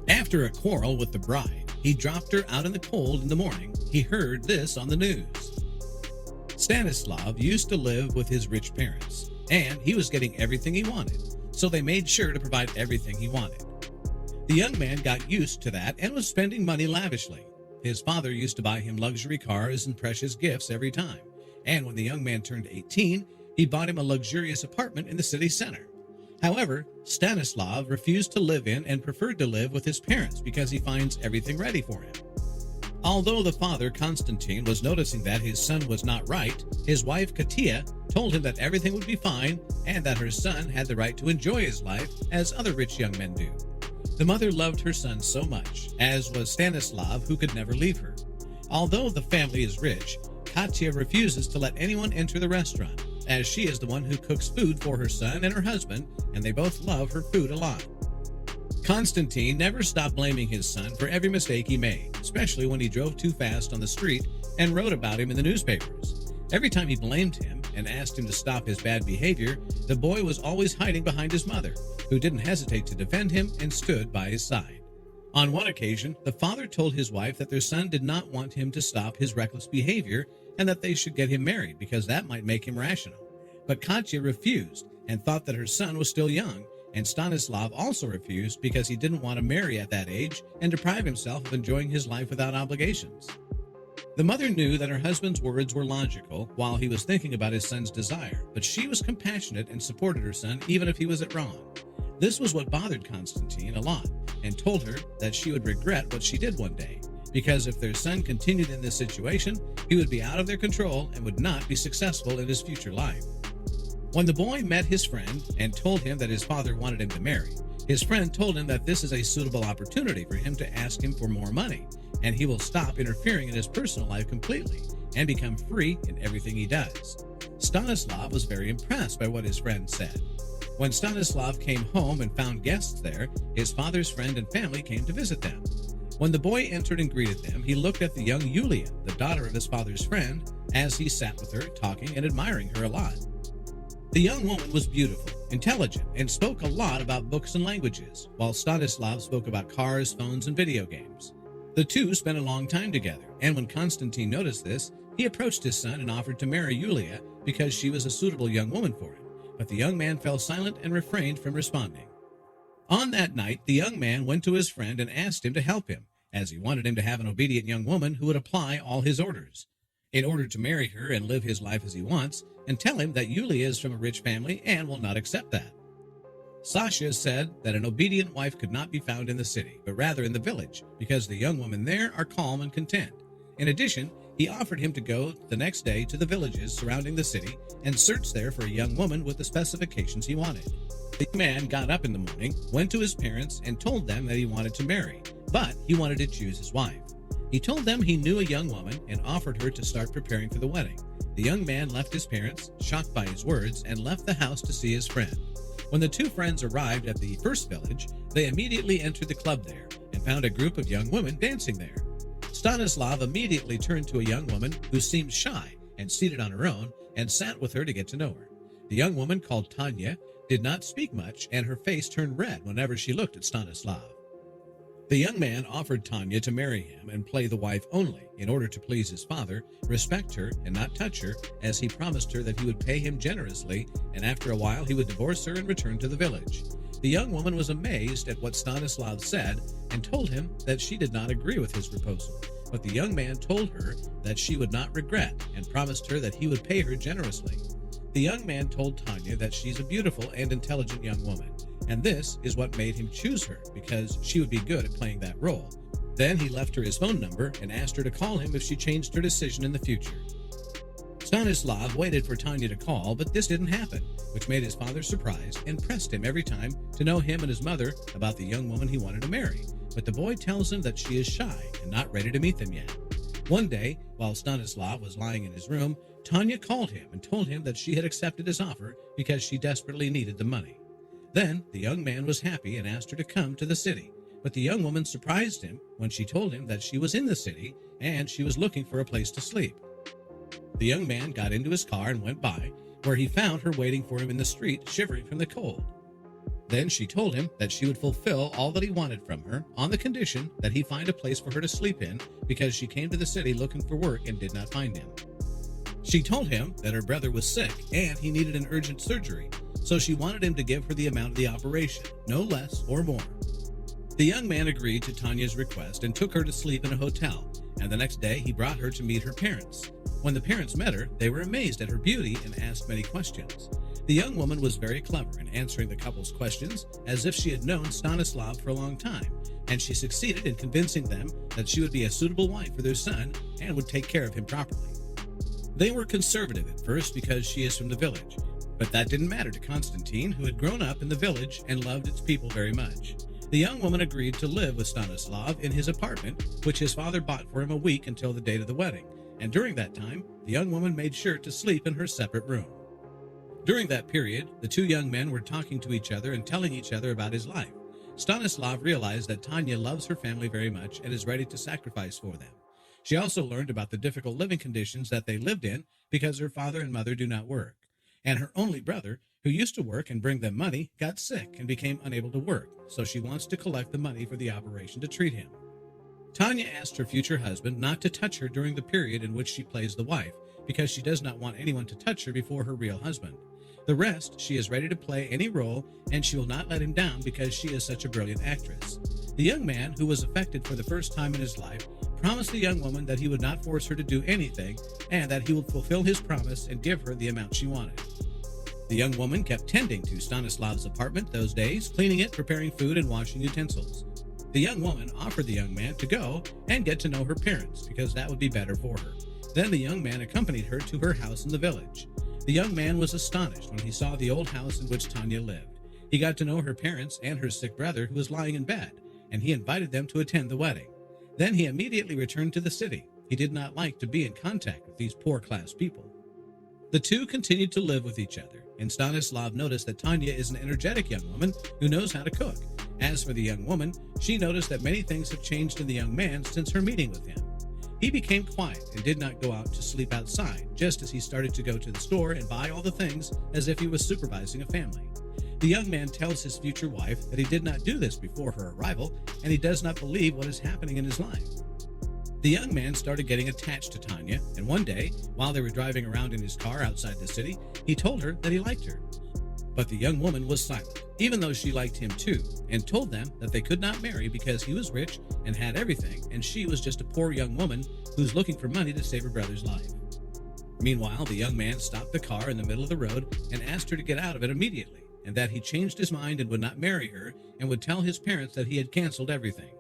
After a quarrel with the bride, he dropped her out in the cold in the morning. He heard this on the news. Stanislav used to live with his rich parents, and he was getting everything he wanted, so they made sure to provide everything he wanted. The young man got used to that and was spending money lavishly. His father used to buy him luxury cars and precious gifts every time, and when the young man turned 18, he bought him a luxurious apartment in the city center. However, Stanislav refused to live in and preferred to live with his parents because he finds everything ready for him. Although the father, Konstantin, was noticing that his son was not right, his wife, Katia, told him that everything would be fine and that her son had the right to enjoy his life as other rich young men do. The mother loved her son so much, as was Stanislav, who could never leave her. Although the family is rich, Katia refuses to let anyone enter the restaurant, as she is the one who cooks food for her son and her husband, and they both love her food a lot. Konstantin never stopped blaming his son for every mistake he made, especially when he drove too fast on the street and wrote about him in the newspapers. Every time he blamed him and asked him to stop his bad behavior, the boy was always hiding behind his mother, who didn't hesitate to defend him and stood by his side. On one occasion, the father told his wife that their son did not want him to stop his reckless behavior and that they should get him married because that might make him rational. But Katya refused and thought that her son was still young, and Stanislav also refused because he didn't want to marry at that age and deprive himself of enjoying his life without obligations. The mother knew that her husband's words were logical while he was thinking about his son's desire, but she was compassionate and supported her son even if he was wrong. This was what bothered Konstantin a lot, and told her that she would regret what she did one day, because if their son continued in this situation, he would be out of their control and would not be successful in his future life. When the boy met his friend and told him that his father wanted him to marry, his friend told him that this is a suitable opportunity for him to ask him for more money, and he will stop interfering in his personal life completely and become free in everything he does. Stanislav was very impressed by what his friend said. When Stanislav came home and found guests there, his father's friend and family came to visit them. When the boy entered and greeted them, he looked at the young Yulia, the daughter of his father's friend, as he sat with her, talking and admiring her a lot. The young woman was beautiful, intelligent, and spoke a lot about books and languages, while Stanislav spoke about cars, phones, and video games. The two spent a long time together, and when Konstantin noticed this, he approached his son and offered to marry Yulia because she was a suitable young woman for him, but the young man fell silent and refrained from responding. On that night, the young man went to his friend and asked him to help him, as he wanted him to have an obedient young woman who would apply all his orders. In order to marry her and live his life as he wants, and tell him that Yulia is from a rich family and will not accept that. Sasha said that an obedient wife could not be found in the city, but rather in the village, because the young women there are calm and content. In addition, he offered him to go the next day to the villages surrounding the city and search there for a young woman with the specifications he wanted. The man got up in the morning, went to his parents, and told them that he wanted to marry, but he wanted to choose his wife. He told them he knew a young woman and offered her to start preparing for the wedding. The young man left his parents, shocked by his words, and left the house to see his friend. When the two friends arrived at the first village, they immediately entered the club there and found a group of young women dancing there. Stanislav immediately turned to a young woman who seemed shy and seated on her own and sat with her to get to know her. The young woman, called Tanya, did not speak much, and her face turned red whenever she looked at Stanislav. The young man offered Tanya to marry him and play the wife only in order to please his father, respect her, and not touch her, as he promised her that he would pay him generously, and after a while he would divorce her and return to the village. The young woman was amazed at what Stanislav said and told him that she did not agree with his proposal, but the young man told her that she would not regret and promised her that he would pay her generously. The young man told Tanya that she's a beautiful and intelligent young woman, and this is what made him choose her, because she would be good at playing that role. Then he left her his phone number and asked her to call him if she changed her decision in the future. Stanislav waited for Tanya to call, but this didn't happen, which made his father surprised and pressed him every time to know him and his mother about the young woman he wanted to marry. But the boy tells him that she is shy and not ready to meet them yet. One day, while Stanislav was lying in his room, Tanya called him and told him that she had accepted his offer because she desperately needed the money. Then the young man was happy and asked her to come to the city, but the young woman surprised him when she told him that she was in the city and she was looking for a place to sleep. The young man got into his car and went by, where he found her waiting for him in the street, shivering from the cold. Then she told him that she would fulfill all that he wanted from her on the condition that he find a place for her to sleep in because she came to the city looking for work and did not find him. She told him that her brother was sick and he needed an urgent surgery, so she wanted him to give her the amount of the operation, no less or more. The young man agreed to Tanya's request and took her to sleep in a hotel, and the next day he brought her to meet her parents. When the parents met her, they were amazed at her beauty and asked many questions. The young woman was very clever in answering the couple's questions as if she had known Stanislav for a long time, and she succeeded in convincing them that she would be a suitable wife for their son and would take care of him properly. They were conservative at first because she is from the village, but that didn't matter to Constantine, who had grown up in the village and loved its people very much. The young woman agreed to live with Stanislav in his apartment, which his father bought for him a week until the date of the wedding, and during that time, the young woman made sure to sleep in her separate room. During that period, the two young men were talking to each other and telling each other about his life. Stanislav realized that Tanya loves her family very much and is ready to sacrifice for them. She also learned about the difficult living conditions that they lived in because her father and mother do not work. And her only brother, who used to work and bring them money, got sick and became unable to work, so she wants to collect the money for the operation to treat him. Tanya asked her future husband not to touch her during the period in which she plays the wife, because she does not want anyone to touch her before her real husband. The rest, she is ready to play any role, and she will not let him down because she is such a brilliant actress. The young man, who was affected for the first time in his life, promised the young woman that he would not force her to do anything and that he would fulfill his promise and give her the amount she wanted. The young woman kept tending to Stanislav's apartment those days, cleaning it, preparing food, and washing utensils. The young woman offered the young man to go and get to know her parents because that would be better for her. Then the young man accompanied her to her house in the village. The young man was astonished when he saw the old house in which Tanya lived. He got to know her parents and her sick brother who was lying in bed, and he invited them to attend the wedding. Then he immediately returned to the city. He did not like to be in contact with these poor-class people. The two continued to live with each other, and Stanislav noticed that Tanya is an energetic young woman who knows how to cook. As for the young woman, she noticed that many things have changed in the young man since her meeting with him. He became quiet and did not go out to sleep outside, just as he started to go to the store and buy all the things as if he was supervising a family. The young man tells his future wife that he did not do this before her arrival, and he does not believe what is happening in his life. The young man started getting attached to Tanya, and one day, while they were driving around in his car outside the city, he told her that he liked her. But the young woman was silent, even though she liked him too, and told them that they could not marry because he was rich and had everything, and she was just a poor young woman who's looking for money to save her brother's life. Meanwhile, the young man stopped the car in the middle of the road and asked her to get out of it immediately, and that he changed his mind and would not marry her and would tell his parents that he had canceled everything.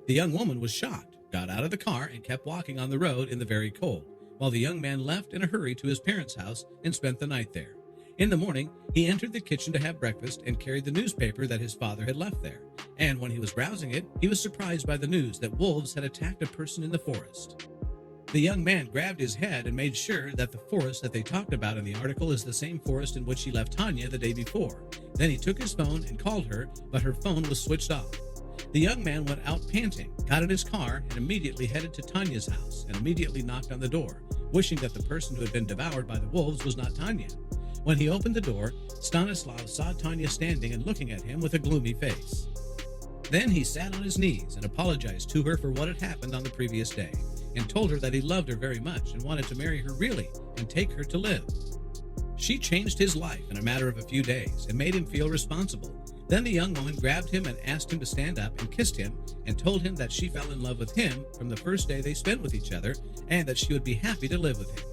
The young woman was shocked, got out of the car, and kept walking on the road in the very cold, while the young man left in a hurry to his parents' house and spent the night there. In the morning, he entered the kitchen to have breakfast and carried the newspaper that his father had left there. And when he was browsing it, he was surprised by the news that wolves had attacked a person in the forest. The young man grabbed his head and made sure that the forest that they talked about in the article is the same forest in which he left Tanya the day before. Then he took his phone and called her, but her phone was switched off. The young man went out panting, got in his car, and immediately headed to Tanya's house and immediately knocked on the door, wishing that the person who had been devoured by the wolves was not Tanya. When he opened the door, Stanislav saw Tanya standing and looking at him with a gloomy face. Then he sat on his knees and apologized to her for what had happened on the previous day, and told her that he loved her very much and wanted to marry her really and take her to live. She changed his life in a matter of a few days and made him feel responsible. Then the young woman grabbed him and asked him to stand up and kissed him and told him that she fell in love with him from the first day they spent with each other and that she would be happy to live with him.